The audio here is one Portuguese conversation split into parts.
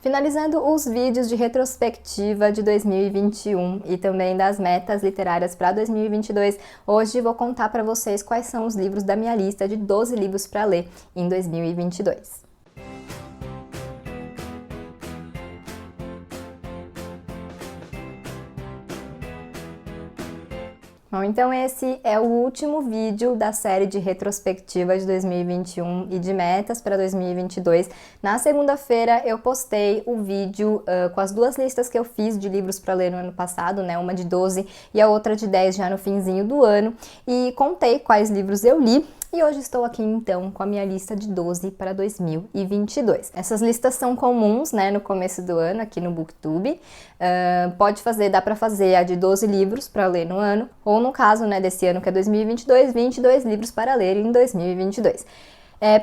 Finalizando os vídeos de retrospectiva de 2021 e também das metas literárias para 2022, hoje vou contar para vocês quais são os livros da minha lista de 12 livros para ler em 2022. Bom, então esse é o último vídeo da série de retrospectiva de 2021 e de metas para 2022. Na segunda-feira eu postei o vídeo com as duas listas que eu fiz de livros para ler no ano passado, né? Uma de 12 e a outra de 10 já no finzinho do ano. E contei quais livros eu li. E hoje estou aqui então com a minha lista de 12 para 2022. Essas listas são comuns, né, no começo do ano aqui no Booktube. Dá para fazer a de 12 livros para ler no ano, ou no caso, né, desse ano que é 2022, 22 livros para ler em 2022.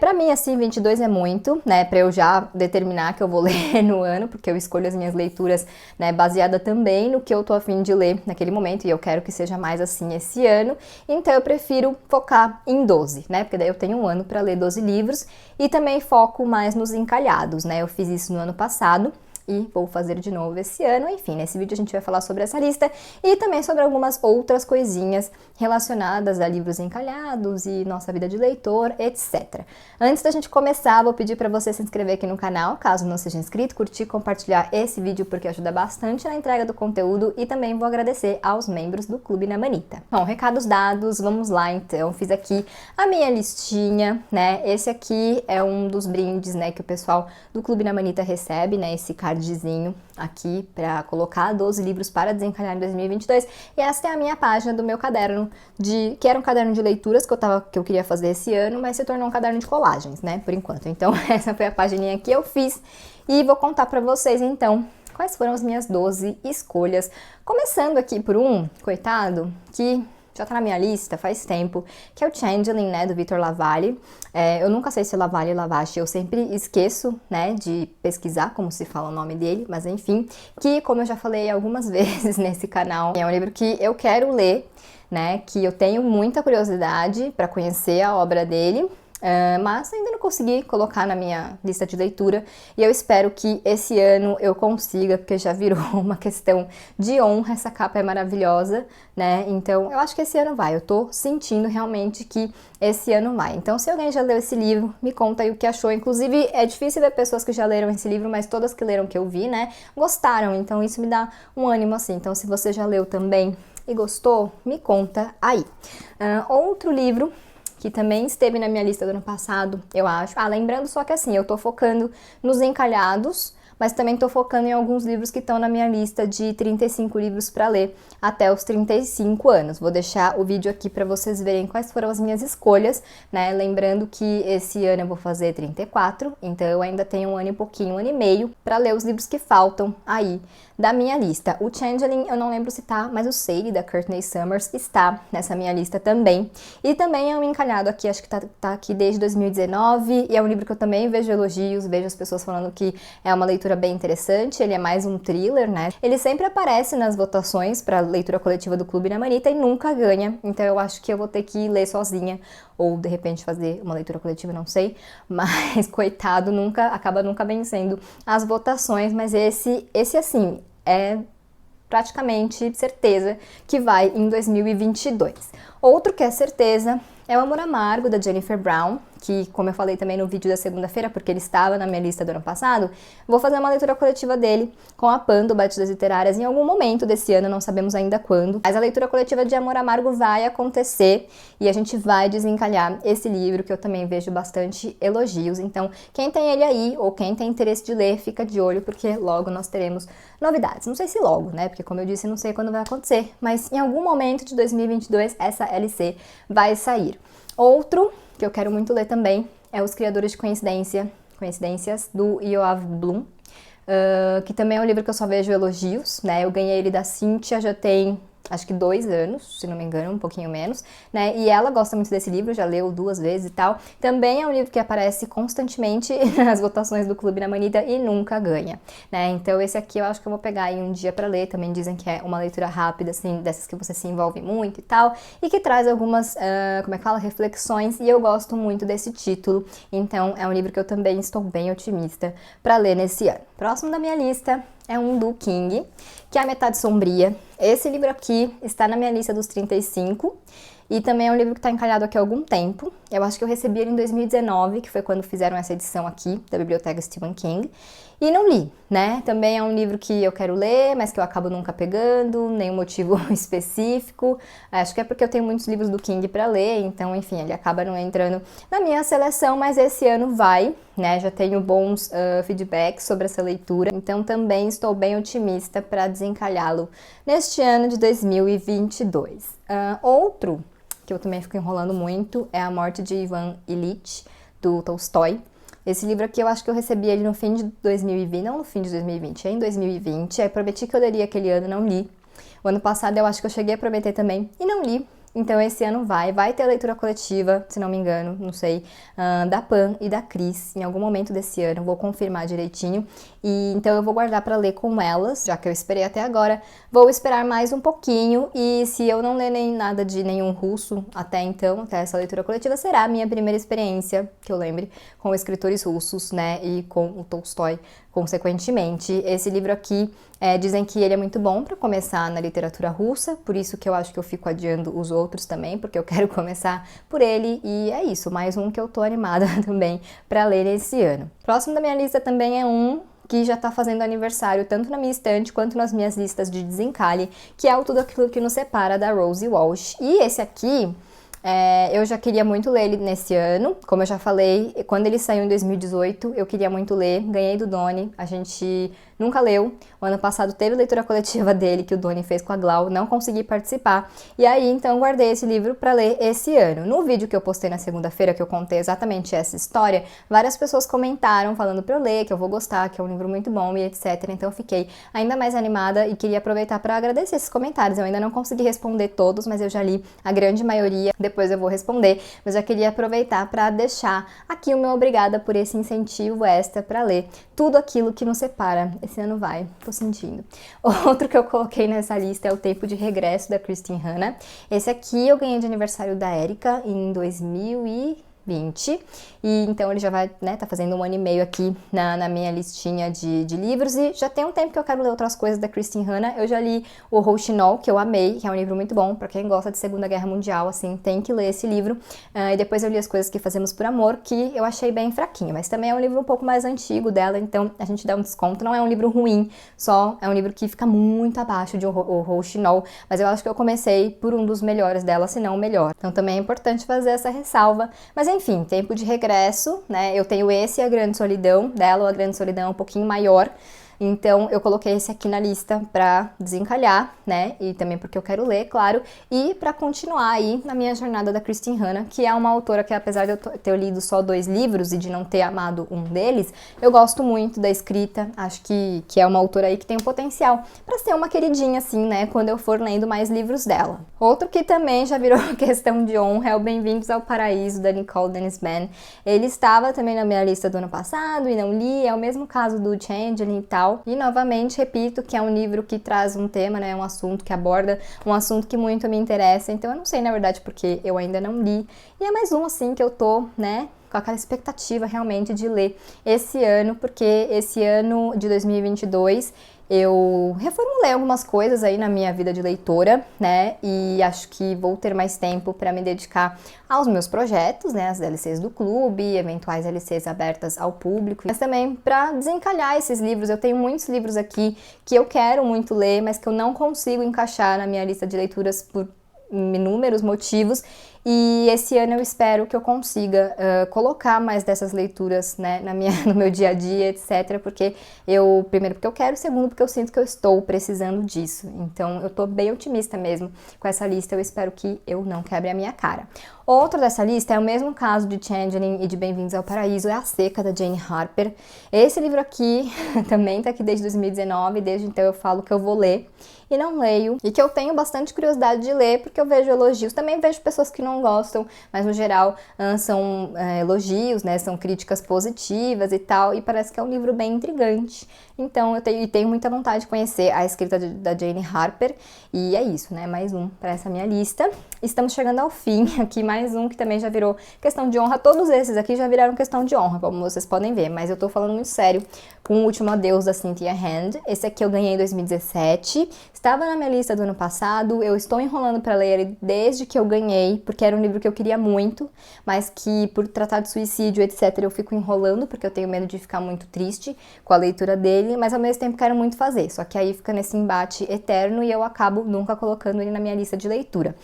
Pra mim, assim, 22 é muito, né, pra eu já determinar que eu vou ler no ano, porque eu escolho as minhas leituras, né, baseada também no que eu tô a fim de ler naquele momento, e eu quero que seja mais assim esse ano, então eu prefiro focar em 12, né, porque daí eu tenho um ano pra ler 12 livros, e também foco mais nos encalhados, né, eu fiz isso no ano passado, e vou fazer de novo esse ano. Enfim, nesse vídeo a gente vai falar sobre essa lista e também sobre algumas outras coisinhas relacionadas a livros encalhados e nossa vida de leitor, etc. Antes da gente começar, vou pedir para você se inscrever aqui no canal, caso não seja inscrito, curtir, compartilhar esse vídeo porque ajuda bastante na entrega do conteúdo e também vou agradecer aos membros do Clube na Manita. Bom, recados dados, vamos lá então. Fiz aqui a minha listinha, né? Esse aqui é um dos brindes, né, que o pessoal do Clube na Manita recebe, né? Esse cardzinho aqui para colocar 12 livros para desencalhar em 2022. E essa é a minha página do meu caderno que era um caderno de leituras que eu queria fazer esse ano, mas se tornou um caderno de colagens, né, por enquanto. Então essa foi a pagininha que eu fiz e vou contar para vocês então quais foram as minhas 12 escolhas. Começando aqui por um, coitado, que já tá na minha lista faz tempo, que é o Changeling, né, do Victor Lavalle. Eu nunca sei se Lavalle ou Lavache, eu sempre esqueço, né, de pesquisar como se fala o nome dele, mas enfim, que como eu já falei algumas vezes nesse canal, é um livro que eu quero ler, né, que eu tenho muita curiosidade para conhecer a obra dele, mas ainda não consegui colocar na minha lista de leitura e eu espero que esse ano eu consiga, porque já virou uma questão de honra, essa capa é maravilhosa, né? Então eu acho que esse ano vai, eu tô sentindo realmente que esse ano vai. Então se alguém já leu esse livro, me conta aí o que achou. Inclusive é difícil ver pessoas que já leram esse livro, mas todas que leram que eu vi, né, gostaram, então isso me dá um ânimo assim. Então se você já leu também e gostou, me conta aí. Outro livro que também esteve na minha lista do ano passado, eu acho. Lembrando só que assim, eu tô focando nos encalhados, mas também tô focando em alguns livros que estão na minha lista de 35 livros para ler até os 35 anos. Vou deixar o vídeo aqui para vocês verem quais foram as minhas escolhas, né? Lembrando que esse ano eu vou fazer 34, então eu ainda tenho um ano e pouquinho, um ano e meio, para ler os livros que faltam aí da minha lista. O Changeling, eu não lembro se tá, mas o Sadie, da Courtney Summers, está nessa minha lista também. E também é um encalhado aqui, acho que tá aqui desde 2019, e é um livro que eu também vejo elogios, vejo as pessoas falando que é uma leitura bem interessante, ele é mais um thriller, né? Ele sempre aparece nas votações para leitura coletiva do Clube na Manita e nunca ganha, então eu acho que eu vou ter que ler sozinha, ou de repente fazer uma leitura coletiva, não sei, mas coitado, acaba nunca vencendo as votações, mas esse assim, é praticamente certeza que vai em 2022. Outro que é certeza é o Amor Amargo, da Jennifer Brown, que, como eu falei também no vídeo da segunda-feira, porque ele estava na minha lista do ano passado, vou fazer uma leitura coletiva dele com a Pan, do Batidas Literárias, em algum momento desse ano, não sabemos ainda quando. Mas a leitura coletiva de Amor Amargo vai acontecer e a gente vai desencalhar esse livro, que eu também vejo bastante elogios. Então, quem tem ele aí, ou quem tem interesse de ler, fica de olho, porque logo nós teremos novidades. Não sei se logo, né? Porque, como eu disse, não sei quando vai acontecer, mas em algum momento de 2022, essa LC vai sair. Outro que eu quero muito ler também é Os Criadores de Coincidências, do Yoav Blum, que também é um livro que eu só vejo elogios, né? Eu ganhei ele da Cíntia já tem acho que 2 anos, se não me engano, um pouquinho menos, né? E ela gosta muito desse livro, já leu 2 vezes e tal. Também é um livro que aparece constantemente nas votações do Clube da Manita e nunca ganha, né? Então esse aqui eu acho que eu vou pegar aí um dia pra ler. Também dizem que é uma leitura rápida, assim, dessas que você se envolve muito e tal, e que traz algumas, como é que fala? Reflexões, e eu gosto muito desse título. Então é um livro que eu também estou bem otimista pra ler nesse ano. Próximo da minha lista é um do King, que é A Metade Sombria. Esse livro aqui está na minha lista dos 35 e também é um livro que está encalhado aqui há algum tempo. Eu acho que eu recebi ele em 2019, que foi quando fizeram essa edição aqui da Biblioteca Stephen King, e não li, né? Também é um livro que eu quero ler, mas que eu acabo nunca pegando, nenhum motivo específico. Acho que é porque eu tenho muitos livros do King para ler, então, enfim, ele acaba não entrando na minha seleção, mas esse ano vai, né? Já tenho bons feedbacks sobre essa leitura, então também estou bem otimista para desencalhá-lo neste ano de 2022. Outro que eu também fico enrolando muito é A Morte de Ivan Ilitch, do Tolstói. Esse livro aqui eu acho que eu recebi ele no fim de 2020, não no fim de 2020, é em 2020. Aí prometi que eu leria aquele ano, não li. O ano passado eu acho que eu cheguei a prometer também e não li. Então esse ano vai ter leitura coletiva, se não me engano, não sei, da Pan e da Cris, em algum momento desse ano, vou confirmar direitinho. E então eu vou guardar para ler com elas, já que eu esperei até agora, vou esperar mais um pouquinho, e se eu não ler nem nada de nenhum russo até então, até essa leitura coletiva, será a minha primeira experiência, que eu lembre, com escritores russos, né, e com o Tolstói, consequentemente. Esse livro aqui, dizem que ele é muito bom para começar na literatura russa, por isso que eu acho que eu fico adiando os outros também, porque eu quero começar por ele, e é isso, mais um que eu tô animada também para ler esse ano. Próximo da minha lista também é um que já tá fazendo aniversário tanto na minha estante quanto nas minhas listas de desencalhe, que é o Tudo Aquilo que Nos Separa, da Rosie Walsh. E esse aqui, eu já queria muito ler ele nesse ano, como eu já falei, quando ele saiu em 2018, eu queria muito ler, ganhei do Doni, a gente nunca leu. O ano passado teve leitura coletiva dele, que o Doni fez com a Glau, não consegui participar. E aí, então, guardei esse livro para ler esse ano. No vídeo que eu postei na segunda-feira, que eu contei exatamente essa história, várias pessoas comentaram falando para eu ler, que eu vou gostar, que é um livro muito bom e etc. Então, eu fiquei ainda mais animada e queria aproveitar para agradecer esses comentários. Eu ainda não consegui responder todos, mas eu já li a grande maioria. Depois eu vou responder, mas já queria aproveitar para deixar aqui o meu obrigada por esse incentivo extra para ler Tudo Aquilo que Nos Separa. Esse ano vai, tô sentindo. Outro que eu coloquei nessa lista é O Tempo de Regresso, da Kristin Hannah. Esse aqui eu ganhei de aniversário da Erika em 2020, e então ele já vai, né, tá fazendo 1 ano e meio aqui na minha listinha de livros, e já tem um tempo que eu quero ler outras coisas da Kristin Hannah. Eu já li o Rouxinol, que eu amei, que é um livro muito bom, pra quem gosta de Segunda Guerra Mundial, assim, tem que ler esse livro. E depois eu li As Coisas que Fazemos por Amor, que eu achei bem fraquinho, mas também é um livro um pouco mais antigo dela, então a gente dá um desconto. Não é um livro ruim, só é um livro que fica muito abaixo de o Rouxinol, mas eu acho que eu comecei por um dos melhores dela, se não o melhor. Então também é importante fazer essa ressalva. Mas enfim, Tempo de Regresso, né? Eu tenho esse e A Grande Solidão dela, ou A Grande Solidão é um pouquinho maior. Então eu coloquei esse aqui na lista pra desencalhar, né? E também porque eu quero ler, claro, e pra continuar aí na minha jornada da Kristin Hannah, que é uma autora que, apesar de eu ter lido só 2 livros e de não ter amado um deles, eu gosto muito da escrita. Acho que é uma autora aí que tem um potencial pra ser uma queridinha, assim, né? Quando eu for lendo mais livros dela. Outro que também já virou questão de honra é o Bem-vindos ao Paraíso, da Nicole Dennis Benn. Ele estava também na minha lista do ano passado e não li, é o mesmo caso do Changeling e tal. E novamente repito que é um livro que traz um tema, né, um assunto que aborda um assunto que muito me interessa, então eu não sei na verdade porque eu ainda não li, e é mais um assim que eu tô, né, com aquela expectativa realmente de ler esse ano, porque esse ano de 2022 eu reformulei algumas coisas aí na minha vida de leitora, né, e acho que vou ter mais tempo para me dedicar aos meus projetos, né, as DLCs do clube, eventuais DLCs abertas ao público, mas também para desencalhar esses livros. Eu tenho muitos livros aqui que eu quero muito ler, mas que eu não consigo encaixar na minha lista de leituras por inúmeros motivos, E esse ano eu espero que eu consiga colocar mais dessas leituras, né, no meu dia a dia, etc. Primeiro porque eu quero, segundo porque eu sinto que eu estou precisando disso. Então eu tô bem otimista mesmo com essa lista, eu espero que eu não quebre a minha cara. Outro dessa lista é o mesmo caso de Changeling e de Bem-vindos ao Paraíso, é A Seca, da Jane Harper. Esse livro aqui também tá aqui desde 2019, desde então eu falo que eu vou ler e não leio, e que eu tenho bastante curiosidade de ler, porque eu vejo elogios, também vejo pessoas que não gostam, mas no geral são elogios, né, são críticas positivas e tal, e parece que é um livro bem intrigante. Então eu tenho muita vontade de conhecer a escrita da Jane Harper, e é isso, né, mais um para essa minha lista. Estamos chegando ao fim, aqui mais um que também já virou questão de honra, todos esses aqui já viraram questão de honra, como vocês podem ver, mas eu tô falando muito sério com O Último Adeus, da Cynthia Hand. Esse aqui eu ganhei em 2017, estava na minha lista do ano passado, eu estou enrolando para ler ele desde que eu ganhei, porque era um livro que eu queria muito, mas que por tratar de suicídio, etc, eu fico enrolando, porque eu tenho medo de ficar muito triste com a leitura dele, mas ao mesmo tempo quero muito fazer, só que aí fica nesse embate eterno e eu acabo nunca colocando ele na minha lista de leitura.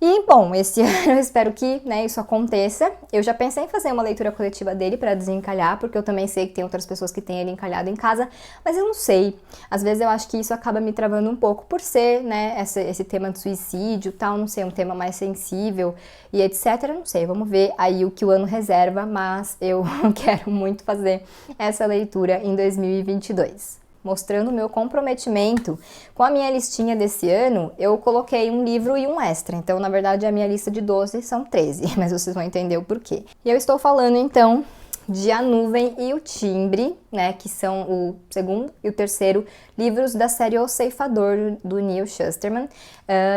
E, bom, esse ano eu espero que, né, isso aconteça. Eu já pensei em fazer uma leitura coletiva dele para desencalhar, porque eu também sei que tem outras pessoas que têm ele encalhado em casa, mas eu não sei. Às vezes eu acho que isso acaba me travando um pouco por ser, né, esse tema de suicídio, tal, não sei, um tema mais sensível e etc. Não sei, vamos ver aí o que o ano reserva, mas eu quero muito fazer essa leitura em 2022. Mostrando o meu comprometimento com a minha listinha desse ano, eu coloquei um livro e um extra. Então, na verdade, a minha lista de 12 são 13, mas vocês vão entender o porquê. E eu estou falando, então, de A Nuvem e o Timbre, né, que são o segundo e o terceiro livros da série O Ceifador, do Neal Shusterman.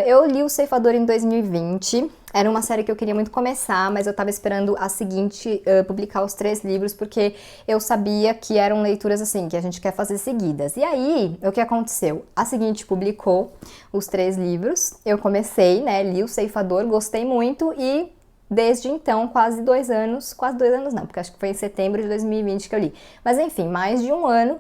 Eu li O Ceifador em 2020, era uma série que eu queria muito começar, mas eu tava esperando a seguinte publicar os 3 livros, porque eu sabia que eram leituras assim, que a gente quer fazer seguidas. E aí, o que aconteceu? A seguinte publicou os 3 livros, eu comecei, né, li O Ceifador, gostei muito e desde então, quase 2 anos não, porque acho que foi em setembro de 2020 que eu li. Mas enfim, mais de um ano,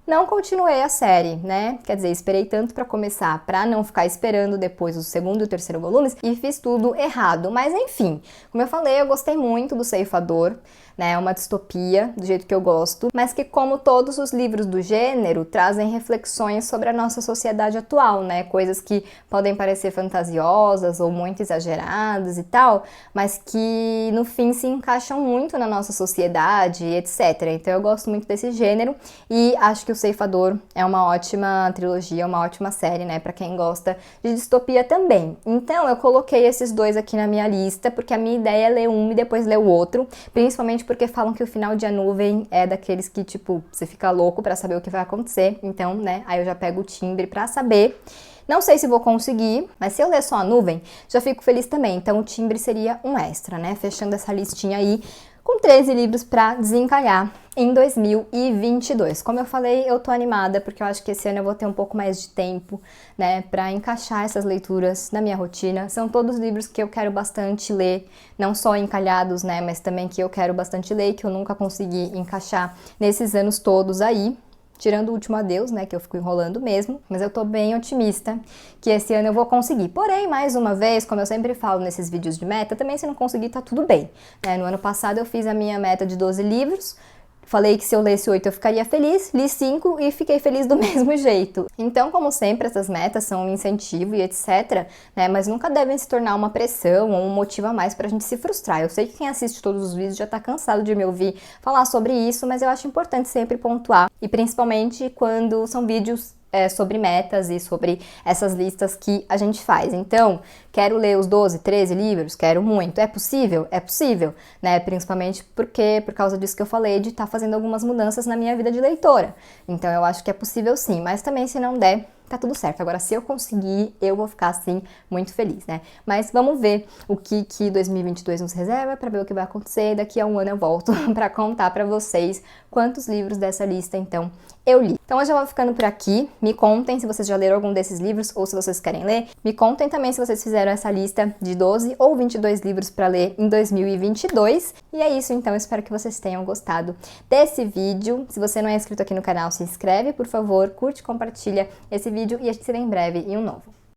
não continuei a série, né? Quer dizer, esperei tanto para começar, para não ficar esperando depois o segundo e o terceiro volumes, e fiz tudo errado. Mas enfim, como eu falei, eu gostei muito do Ceifador, né? É uma distopia, do jeito que eu gosto, mas que, como todos os livros do gênero, trazem reflexões sobre a nossa sociedade atual, né? Coisas que podem parecer fantasiosas ou muito exageradas e tal, mas que no fim se encaixam muito na nossa sociedade, etc. Então eu gosto muito desse gênero e acho que O Ceifador é uma ótima trilogia, uma ótima série, né? Pra quem gosta de distopia também. Então eu coloquei esses 2 aqui na minha lista, porque a minha ideia é ler um e depois ler o outro, principalmente porque falam que o final de A Nuvem é daqueles que, tipo, você fica louco pra saber o que vai acontecer. Então, né, aí eu já pego o Timbre pra saber. Não sei se vou conseguir, mas se eu ler só A Nuvem, já fico feliz também. Então, o Timbre seria um extra, né? Fechando essa listinha aí com 13 livros pra desencalhar em 2022. Como eu falei, eu tô animada, porque eu acho que esse ano eu vou ter um pouco mais de tempo, né, pra encaixar essas leituras na minha rotina. São todos livros que eu quero bastante ler, não só encalhados, né, mas também que eu quero bastante ler, que eu nunca consegui encaixar nesses anos todos aí. Tirando O Último Adeus, né, que eu fico enrolando mesmo, mas eu tô bem otimista que esse ano eu vou conseguir. Porém, mais uma vez, como eu sempre falo nesses vídeos de meta, também se não conseguir tá tudo bem, né? No ano passado eu fiz a minha meta de 12 livros, falei que se eu lesse 8 eu ficaria feliz, li 5 e fiquei feliz do mesmo jeito. Então, como sempre, essas metas são um incentivo e etc, né, mas nunca devem se tornar uma pressão ou um motivo a mais pra gente se frustrar. Eu sei que quem assiste todos os vídeos já tá cansado de me ouvir falar sobre isso, mas eu acho importante sempre pontuar, e principalmente quando são vídeos sobre metas e sobre essas listas que a gente faz. Então, quero ler os 12, 13 livros? Quero muito. É possível? É possível, né? Principalmente porque, por causa disso que eu falei, de estar fazendo algumas mudanças na minha vida de leitora. Então, eu acho que é possível sim, mas também se não der, tá tudo certo. Agora, se eu conseguir, eu vou ficar, assim, muito feliz, né? Mas vamos ver o que 2022 nos reserva, pra ver o que vai acontecer. Daqui a um ano eu volto pra contar pra vocês quantos livros dessa lista, então, eu li. Então, eu já vou ficando por aqui. Me contem se vocês já leram algum desses livros ou se vocês querem ler. Me contem também se vocês fizeram essa lista de 12 ou 22 livros pra ler em 2022. E é isso, então. Eu espero que vocês tenham gostado desse vídeo. Se você não é inscrito aqui no canal, se inscreve, por favor, curte, compartilha esse vídeo e a gente se vê em breve em um novo.